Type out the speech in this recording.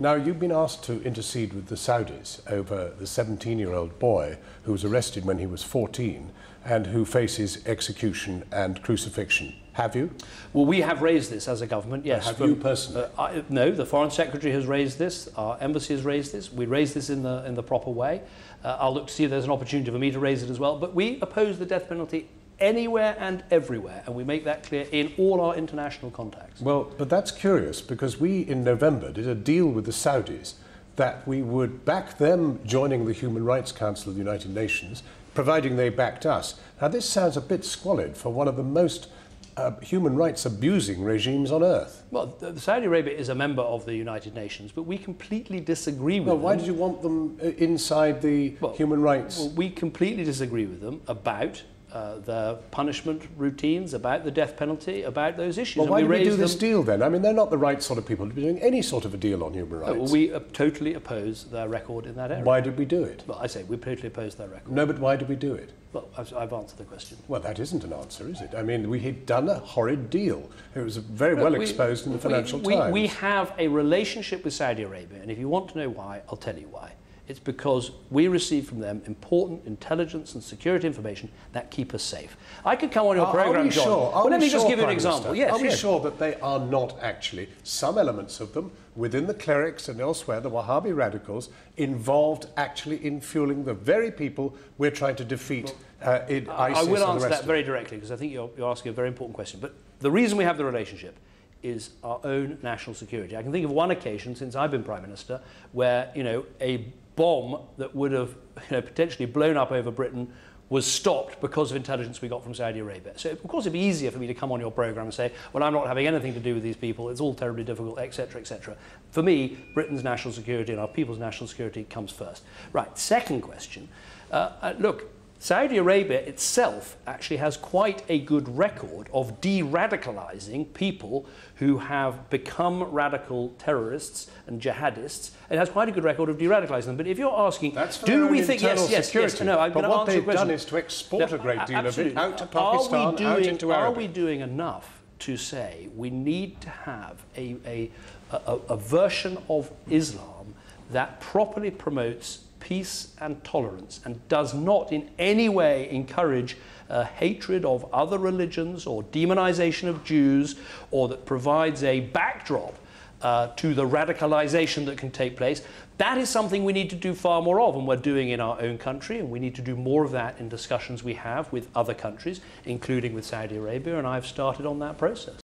Now, you've been asked to intercede with the Saudis over the 17-year-old boy who was arrested when he was 14 and who faces execution and crucifixion. Have you? Well, we have raised this as a government, yes. Have you personally? No, the Foreign Secretary has raised this, our embassy has raised this, we raised this in the proper way. I'll look to see if there's an opportunity for me to raise it as well, but we oppose the death penalty anywhere and everywhere, and we make that clear in all our international contacts. Well, but that's curious, because we, in November, did a deal with the Saudis that we would back them joining the Human Rights Council of the United Nations, providing they backed us. Now, this sounds a bit squalid for one of the most human rights abusing regimes on earth. Well, Saudi Arabia is a member of the United Nations, but we completely disagree with them. Well, why did you want them inside the human rights? Well, we completely disagree with them about the punishment routines, about the death penalty, about those issues. Well, why did we do this deal then? I mean, they're not the right sort of people to be doing any sort of a deal on human rights. Well, we totally oppose their record in that area. Why did we do it? Well, I say we totally oppose their record. No, but why did we do it? Well, I've answered the question. Well, that isn't an answer, is it? I mean, we had done a horrid deal. It was very well exposed in the Financial Times. We have a relationship with Saudi Arabia, and if you want to know why, I'll tell you why. It's because we receive from them important intelligence and security information that keep us safe. I could come on your programme, John. Well, let me just give you an example. Yes, are we sure that they are not actually, some elements of them, within the clerics and elsewhere, the Wahhabi radicals, involved actually in fueling the very people we're trying to defeat in ISIS? I will answer that very directly, because I think you're asking a very important question. But the reason we have the relationship is our own national security. I can think of one occasion since I've been Prime Minister where, a bomb that would have potentially blown up over Britain was stopped because of intelligence we got from Saudi Arabia. So, of course, it'd be easier for me to come on your programme and say, well, I'm not having anything to do with these people, it's all terribly difficult, etc., etc. For me, Britain's national security and our people's national security comes first. Right, second question. Look, Saudi Arabia itself actually has quite a good record of de-radicalising people who have become radical terrorists and jihadists. It has quite a good record of de-radicalising them. But if you're asking, do we think, yes, no, I'm going to answer your question. But what they've done is to export a great deal of it out to Pakistan, out into Arabic. Are we doing enough to say we need to have a version of Islam that properly promotes peace and tolerance and does not in any way encourage hatred of other religions or demonization of Jews, or that provides a backdrop to the radicalization that can take place? That is something we need to do far more of, and we're doing in our own country, and we need to do more of that in discussions we have with other countries, including with Saudi Arabia, and I've started on that process.